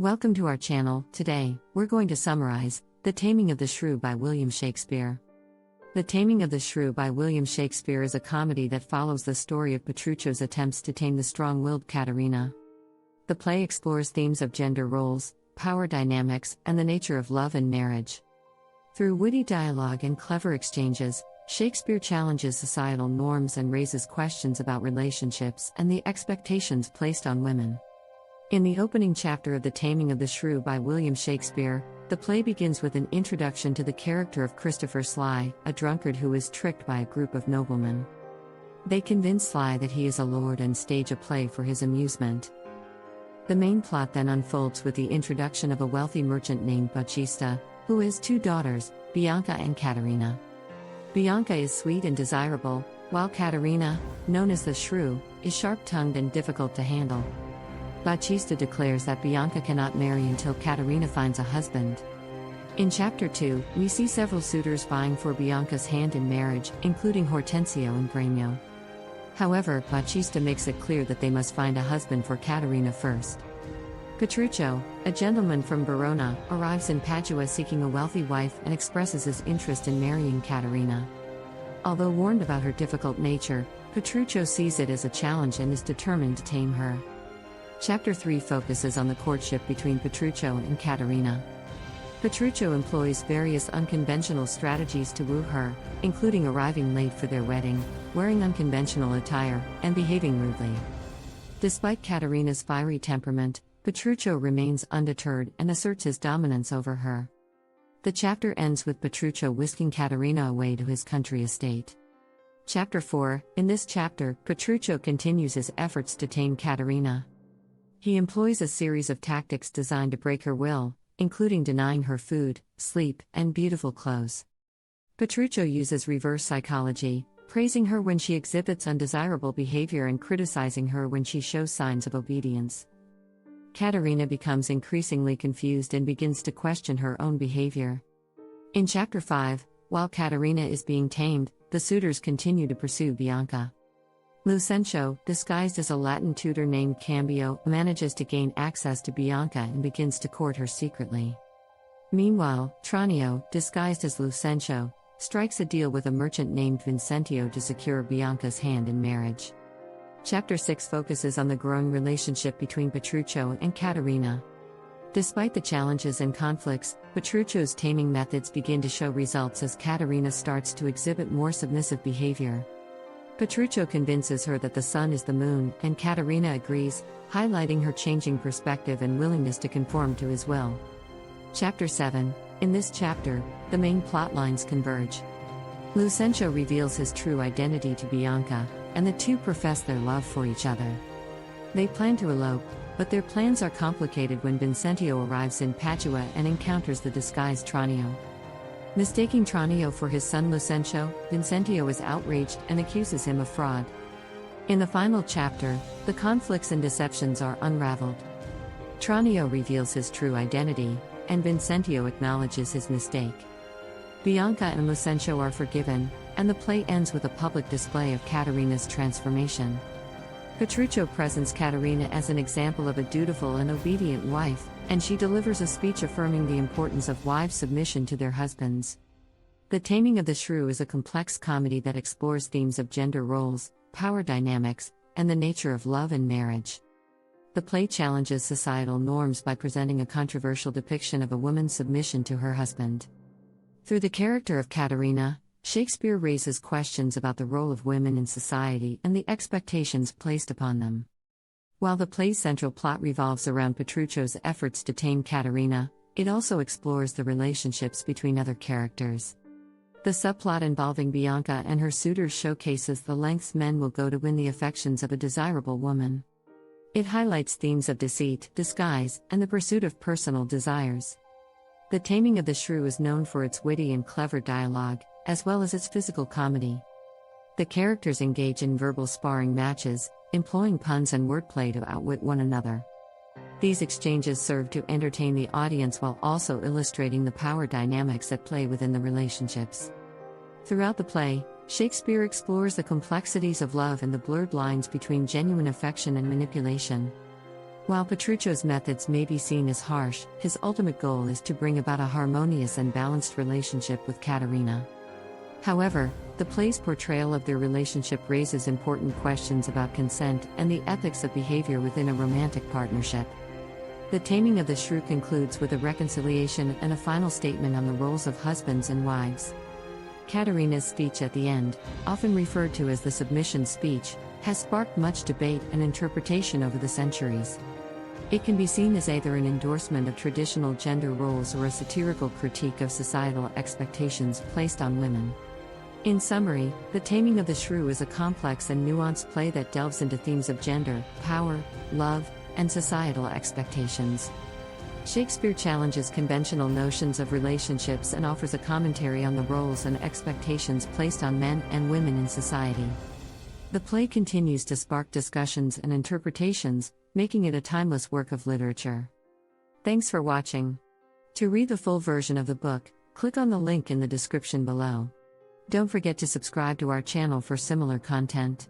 Welcome to our channel. Today, we're going to summarize The Taming of the Shrew by William Shakespeare. The Taming of the Shrew by William Shakespeare is a comedy that follows the story of Petruchio's attempts to tame the strong-willed Katherina. The play explores themes of gender roles, power dynamics, and the nature of love and marriage. Through witty dialogue and clever exchanges, Shakespeare challenges societal norms and raises questions about relationships and the expectations placed on women. In the opening chapter of The Taming of the Shrew by William Shakespeare, the play begins with an introduction to the character of Christopher Sly, a drunkard who is tricked by a group of noblemen. They convince Sly that he is a lord and stage a play for his amusement. The main plot then unfolds with the introduction of a wealthy merchant named Bautista, who has two daughters, Bianca and Katherina. Bianca is sweet and desirable, while Katherina, known as the Shrew, is sharp-tongued and difficult to handle. Bautista declares that Bianca cannot marry until Katherina finds a husband. In Chapter 2, we see several suitors vying for Bianca's hand in marriage, including Hortensio and Gremio. However, Bautista makes it clear that they must find a husband for Katherina first. Petruchio, a gentleman from Verona, arrives in Padua seeking a wealthy wife and expresses his interest in marrying Katherina. Although warned about her difficult nature, Petruchio sees it as a challenge and is determined to tame her. Chapter 3 focuses on the courtship between Petruchio and Katherina. Petruchio employs various unconventional strategies to woo her, including arriving late for their wedding, wearing unconventional attire, and behaving rudely. Despite Katherina's fiery temperament, Petruchio remains undeterred and asserts his dominance over her. The chapter ends with Petruchio whisking Katherina away to his country estate. Chapter 4. In this chapter, Petruchio continues his efforts to tame Katherina. He employs a series of tactics designed to break her will, including denying her food, sleep, and beautiful clothes. Petruchio uses reverse psychology, praising her when she exhibits undesirable behavior and criticizing her when she shows signs of obedience. Katherina becomes increasingly confused and begins to question her own behavior. In Chapter 5, while Katherina is being tamed, the suitors continue to pursue Bianca. Lucentio, disguised as a Latin tutor named Cambio, manages to gain access to Bianca and begins to court her secretly. Meanwhile, Tranio, disguised as Lucentio, strikes a deal with a merchant named Vincentio to secure Bianca's hand in marriage. Chapter 6 focuses on the growing relationship between Petruchio and Katherina. Despite the challenges and conflicts, Petruchio's taming methods begin to show results as Katherina starts to exhibit more submissive behavior. Petruchio convinces her that the sun is the moon, and Katherina agrees, highlighting her changing perspective and willingness to conform to his will. Chapter 7. In this chapter, the main plot lines converge. Lucentio reveals his true identity to Bianca, and the two profess their love for each other. They plan to elope, but their plans are complicated when Vincentio arrives in Padua and encounters the disguised Tranio. Mistaking Tranio for his son Lucentio, Vincentio is outraged and accuses him of fraud. In the final chapter, the conflicts and deceptions are unraveled. Tranio reveals his true identity, and Vincentio acknowledges his mistake. Bianca and Lucentio are forgiven, and the play ends with a public display of Katherina's transformation. Petruchio presents Katherina as an example of a dutiful and obedient wife, and she delivers a speech affirming the importance of wives' submission to their husbands. The Taming of the Shrew is a complex comedy that explores themes of gender roles, power dynamics, and the nature of love and marriage. The play challenges societal norms by presenting a controversial depiction of a woman's submission to her husband. Through the character of Katherina, Shakespeare raises questions about the role of women in society and the expectations placed upon them. While the play's central plot revolves around Petruchio's efforts to tame Katherina, it also explores the relationships between other characters. The subplot involving Bianca and her suitors showcases the lengths men will go to win the affections of a desirable woman. It highlights themes of deceit, disguise, and the pursuit of personal desires. The Taming of the Shrew is known for its witty and clever dialogue, as well as its physical comedy. The characters engage in verbal sparring matches, employing puns and wordplay to outwit one another. These exchanges serve to entertain the audience while also illustrating the power dynamics at play within the relationships. Throughout the play, Shakespeare explores the complexities of love and the blurred lines between genuine affection and manipulation. While Petruchio's methods may be seen as harsh, his ultimate goal is to bring about a harmonious and balanced relationship with Katherina. However, the play's portrayal of their relationship raises important questions about consent and the ethics of behavior within a romantic partnership. The Taming of the Shrew concludes with a reconciliation and a final statement on the roles of husbands and wives. Katherina's speech at the end, often referred to as the submission speech, has sparked much debate and interpretation over the centuries. It can be seen as either an endorsement of traditional gender roles or a satirical critique of societal expectations placed on women. In summary, The Taming of the Shrew is a complex and nuanced play that delves into themes of gender, power, love, and societal expectations. Shakespeare challenges conventional notions of relationships and offers a commentary on the roles and expectations placed on men and women in society. The play continues to spark discussions and interpretations, making it a timeless work of literature. Thanks for watching. To read the full version of the book, click on the link in the description below. Don't forget to subscribe to our channel for similar content.